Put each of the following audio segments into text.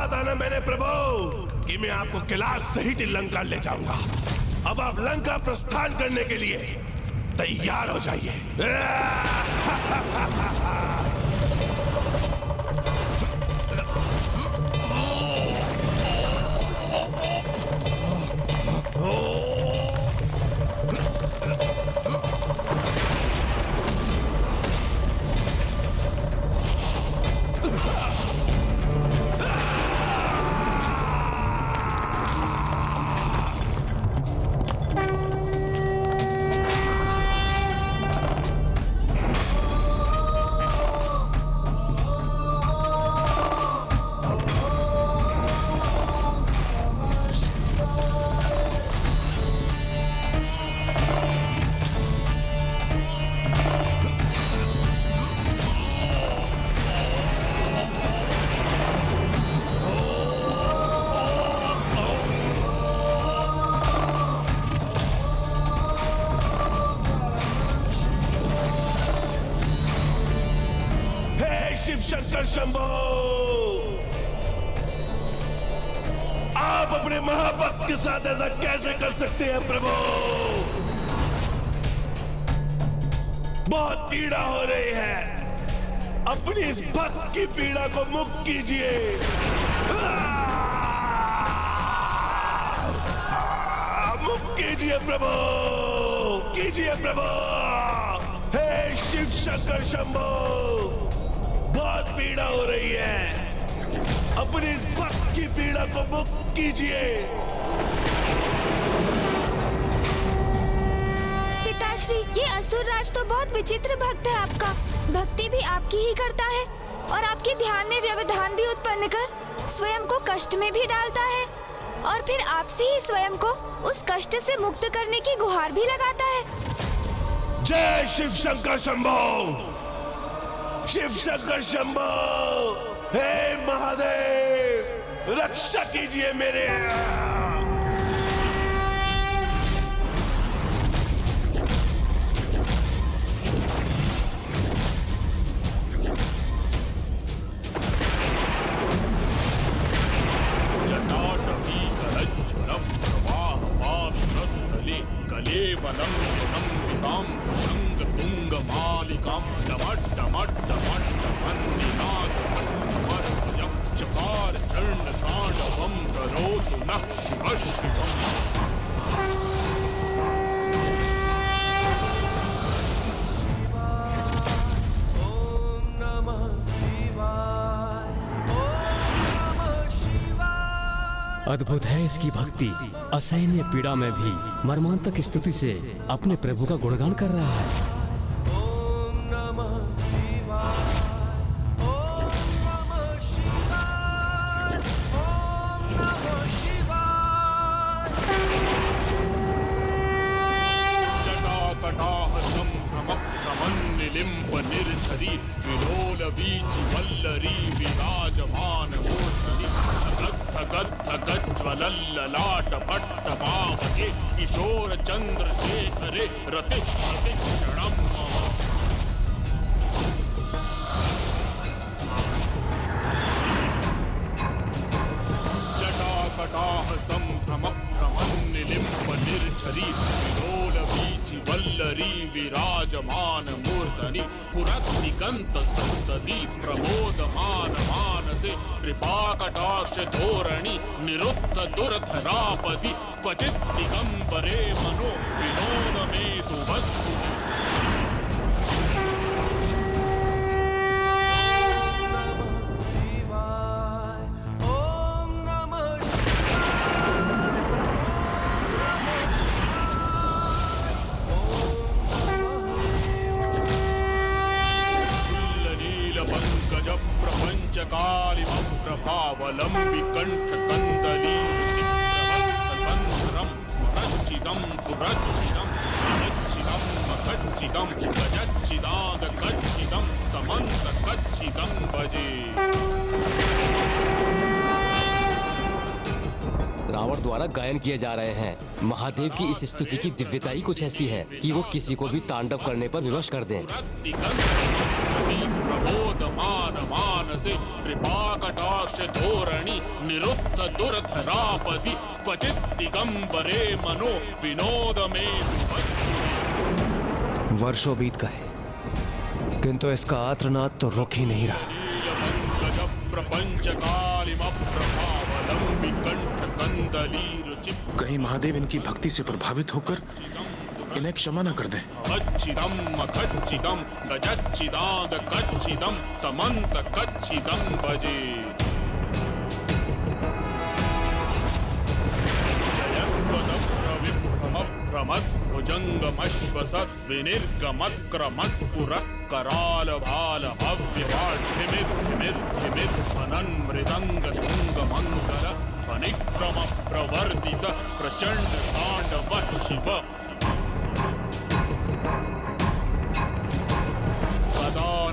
था ना मैंने प्रभु कि मैं आपको कैलाश सहित लंका ले जाऊंगा। अब आप लंका प्रस्थान करने के लिए तैयार हो जाइए। शिव शंकर शंभो, आप अपने महाभक्त के साथ ऐसा कैसे कर सकते हैं प्रभु? बहुत पीड़ा हो रही है, अपनी इस भक्त की पीड़ा को मुक्त कीजिए। मुक्त कीजिए प्रभु, कीजिए प्रभु। हे शिव शंकर शंभो, बहुत पीड़ा हो रही है, अपनी इस भक्त की पीड़ा को मुक्त कीजिए। पिताश्री, ये असुर राज तो बहुत विचित्र भक्त है आपका। भक्ति भी आपकी ही करता है और आपके ध्यान में व्यवधान भी उत्पन्न कर स्वयं को कष्ट में भी डालता है और फिर आपसे ही स्वयं को उस कष्ट से मुक्त करने की गुहार भी लगाता है। जय शिव शंकर शंभो, शिव शंकर शंभो। हे महादेव, रक्षा कीजिए मेरे। जटाटवी करज्ज्वलं प्रवाहपावितस्थले कलेवलं विलम्बितां तुङ्गमालिकां डमड्डमड्डमड्डमन्निनादमड्डमर्भयं चकार चण्डताण्डवं करोतु नः शिवः शिवम्। अद्भुत है इसकी भक्ति। असहनीय पीड़ा में भी मर्मांतक स्तुति से अपने प्रभु का गुणगान कर रहा है। लिम्ब निर्झरी विलोल वीचि वल्लरी विराजमान मूर्धनि गद्ध गद्ध गज्ज्वलल्ललाट पट्टपावके किशोर चंद्रशेखरे रति क्षणम्। जटाकटाह संभ्रम भ्रमन्निलिम्ब निर्झरी विलोल वीचि वल्लरी विराजमान मूर्धनि पुरद्दिगंत संतति प्रमोदमान मानसे कृपाकटाक्ष धोरणि निरुद्ध दुर्धरापदि क्वचित् दिगंबरे मनो विनोद मेतु वस्तु। प्रपंचकालिमं प्रभावलंबि कंठ कंदली चित्रवत्कंधरं स्मरच्चिदं पुरच्चिदं मरच्चिदं मखच्चिदं गजच्चिदागच्चिदं समन्तकच्चिदं भजे। रावण द्वारा गायन किए जा रहे हैं। महादेव की इस स्तुति की दिव्यता ही कुछ ऐसी है कि वो किसी को भी तांडव करने पर विवश कर दें। विनोदमान मानसे कृपाकटाक्ष धोरणि निरुद्ध दुर्धरापदि क्वचित् दिगंबरे मनो विनोदमे वर्षों बीत गए किंतु इसका आर्तनाद तो रुक ही नहीं रहा। प्रपंच कालिमप्रभावलंबि कंठ कंदली रुचि कहीं महादेव इनकी भक्ति से प्रभावित होकर इन्हें क्षमा न कर दें। अच्छिदम अखच्चिदम गजच्चिदाद कच्चिदम समंत कच्चिदम भजे जयद्वदप्रविभ्रमभ्रमद् भुजंगमश्वसद् विनिर्गमत्क्रमस्फुर कराल भाल भव्यवाढ्यमिद्धिमिद्धिमिद्धनन् मृदंग तुंग मंगल फनिक्रम प्रवर्तित प्रचंड तांडव शिव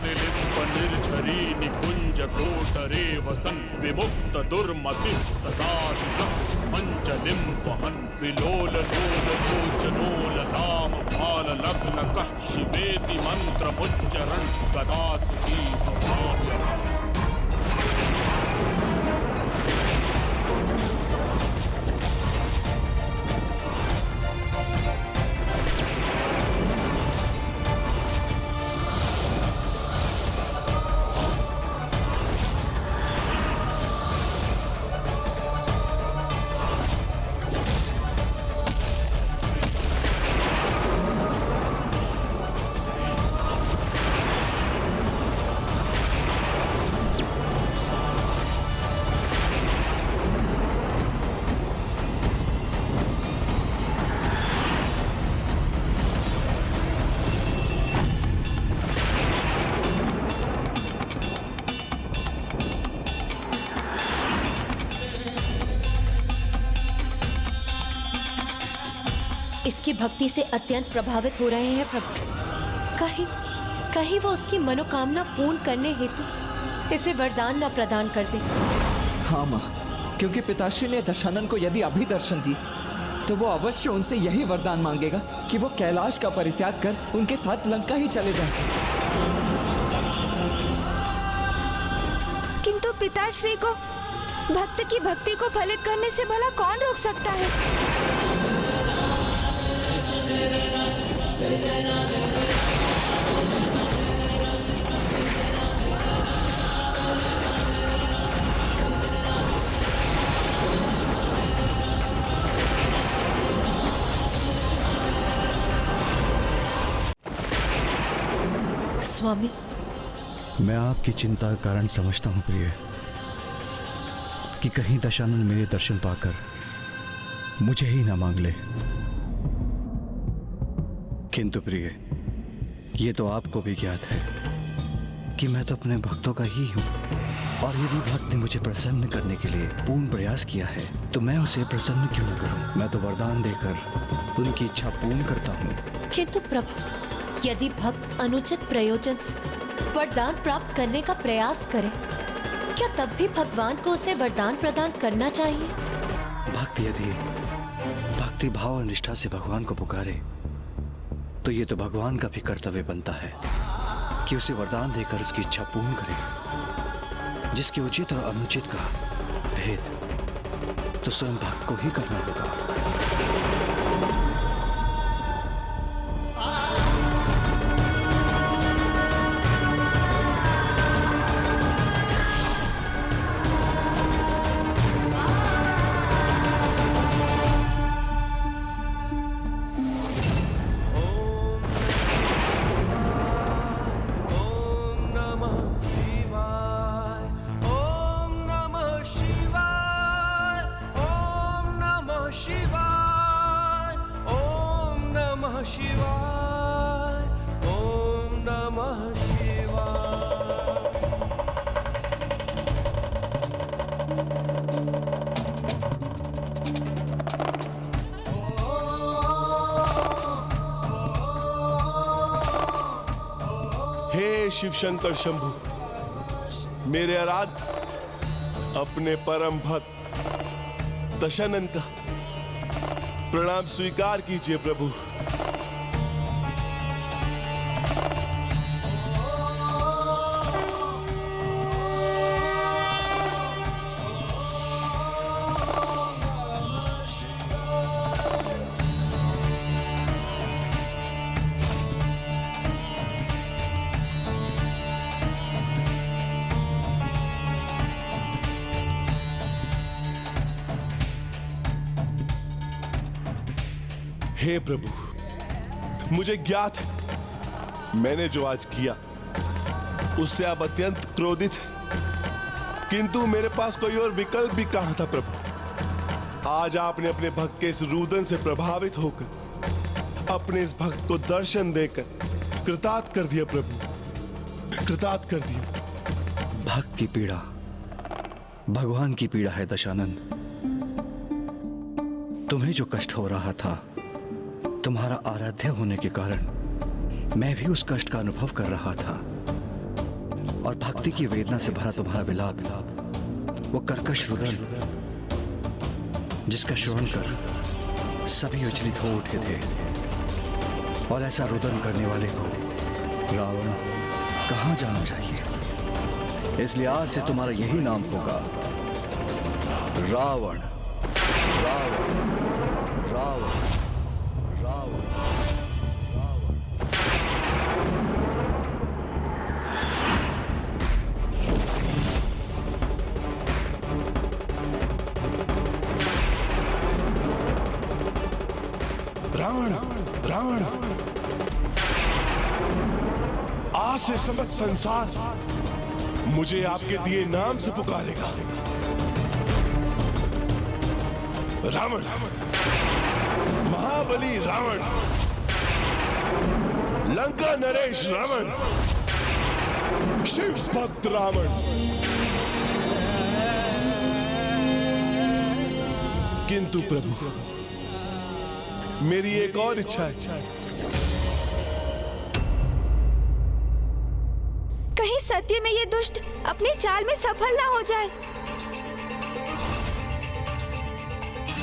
निलिम्ब निर्झरी निकुंज कोटरे वसन विमुक्त दुर्मति सदा मंजलिम वहन विलोल लोल लोचनोल लाम भाल लग्न कः शिवेति मंत्र मुच्चरण गदा सुखी भवाम्य इसकी भक्ति से अत्यंत प्रभावित हो रहे हैं प्रभु। कहीं वो उसकी मनोकामना पूर्ण करने हेतु इसे वरदान न प्रदान कर दे। हाँ माँ, क्योंकि पिताश्री ने दशानन को यदि अभी दर्शन दिए तो वो अवश्य उनसे यही वरदान मांगेगा कि वो कैलाश का परित्याग कर उनके साथ लंका ही चले जाएं। किंतु पिताश्री को भक्त की भक्ति को फलित करने से भला कौन रोक सकता है? स्वामी, मैं आपकी चिंता का कारण समझता हूं प्रिय, कि कहीं दशानन मेरे दर्शन पाकर मुझे ही ना मांग ले। किंतु प्रिय, ये तो आपको भी ज्ञात है कि मैं तो अपने भक्तों का ही हूं, और यदि भक्त ने मुझे प्रसन्न करने के लिए पूर्ण प्रयास किया है तो मैं उसे प्रसन्न क्यों न करूं। मैं तो वरदान देकर उनकी इच्छा पूर्ण करता हूं। किंतु प्रभु, यदि भक्त अनुचित प्रयोजन से वरदान प्राप्त करने का प्रयास करे, क्या तब भी भगवान को उसे वरदान प्रदान करना चाहिए? भक्त यदि भक्ति भाव और निष्ठा से भगवान को पुकारे तो ये तो भगवान का भी कर्तव्य बनता है कि उसे वरदान देकर उसकी इच्छा पूर्ण करे। जिसके उचित और अनुचित का भेद तो स्वयं भक्त को ही करना होगा। हे शिव शंकर शंभु, मेरे आराध्य अपने परम भक्त दशानन का प्रणाम स्वीकार कीजिए प्रभु। हे प्रभु, मुझे ज्ञात है मैंने जो आज किया उससे आप अत्यंत क्रोधित हैं, किंतु मेरे पास कोई और विकल्प भी कहां था प्रभु। आज आपने अपने भक्त के इस रुदन से प्रभावित होकर अपने इस भक्त को दर्शन देकर कृतार्थ कर दिया प्रभु, कृतार्थ कर दिया। भक्त की पीड़ा भगवान की पीड़ा है दशानन। तुम्हें जो कष्ट हो रहा था तुम्हारा आराध्य होने के कारण मैं भी उस कष्ट का अनुभव कर रहा था, और भक्ति की वेदना से भरा तुम्हारा विलाप, वो कर्कश रुदन जिसका श्रवण कर सभी विचलित हो उठे थे, और ऐसा रुदन करने वाले को रावण कहां जाना चाहिए। इसलिए आज से तुम्हारा यही नाम होगा, रावण। रावण रावण रावण। रावण रावण, आज से समस्त संसार मुझे आपके दिए नाम से पुकारेगा। रावण, महाबली रावण, लंका नरेश रावण, शिव भक्त रावण। किंतु प्रभु, मेरी एक और इच्छा है। कहीं सत्य में ये दुष्ट अपनी चाल में सफल ना हो जाए।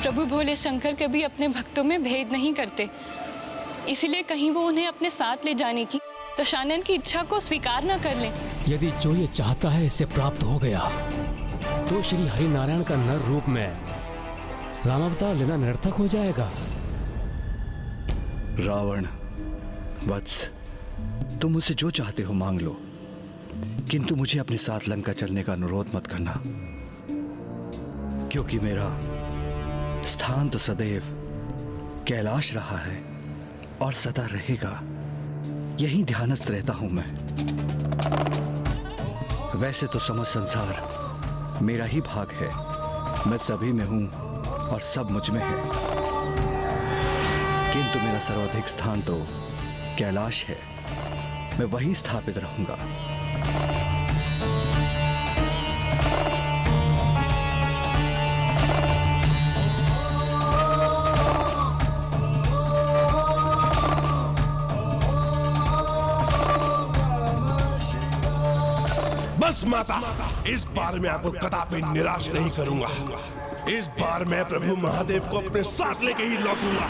प्रभु भोले शंकर कभी अपने भक्तों में भेद नहीं करते, इसलिए कहीं वो उन्हें अपने साथ ले जाने की दशानन की इच्छा को स्वीकार न कर लें। यदि जो ये चाहता है इसे प्राप्त हो गया तो श्री हरि नारायण का नर रूप में रामावतार लेना निरर्थक हो जाएगा। रावण वत्स, तुम मुझसे जो चाहते हो मांग लो, किंतु मुझे अपने साथ लंका चलने का अनुरोध मत करना, क्योंकि मेरा स्थान तो सदैव कैलाश रहा है और सदा रहेगा। यही ध्यानस्थ रहता हूं मैं। वैसे तो समस्त संसार मेरा ही भाग है, मैं सभी में हूं और सब मुझ में है, किंतु मेरा सर्वाधिक स्थान तो कैलाश है। मैं वहीं स्थापित रहूंगा। बस माता, इस बार मैं आपको कदापि निराश नहीं करूंगा। इस बार मैं प्रभु महादेव को अपने साथ लेके ही लौटूंगा,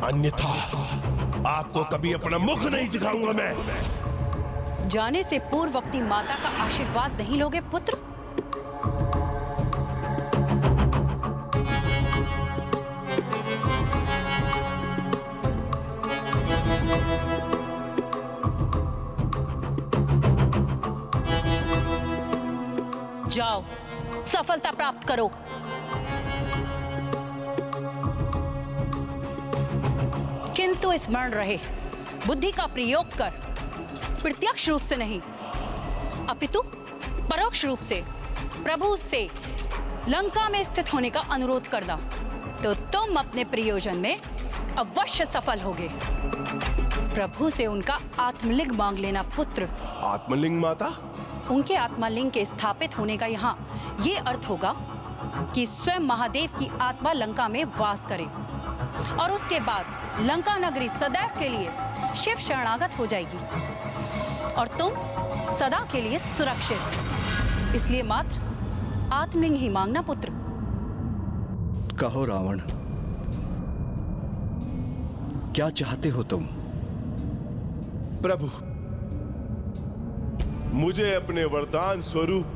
अन्यथा आपको कभी अपना मुख नहीं दिखाऊंगा मैं। जाने से पूर्व अपनी माता का आशीर्वाद नहीं लोगे पुत्र? जाओ, सफलता प्राप्त करो। किंतु स्मरण रहे, बुद्धि का प्रयोग कर, प्रत्यक्ष रूप से नहीं अपितु परोक्ष रूप से प्रभु से लंका में स्थित होने का अनुरोध करना, तो तुम अपने प्रयोजन में अवश्य सफल होगे। प्रभु से उनका आत्मलिंग मांग लेना पुत्र। आत्मलिंग माता? उनके आत्मलिंग के स्थापित होने का यहाँ ये अर्थ होगा कि स्वयं महादेव की आत्मा लंका में वास करे, और उसके बाद लंका नगरी सदैव के लिए शिव शरणागत हो जाएगी और तुम सदा के लिए सुरक्षित। इसलिए मात्र आत्मलिंग ही मांगना पुत्र। कहो रावण, क्या चाहते हो तुम? प्रभु, मुझे अपने वरदान स्वरूप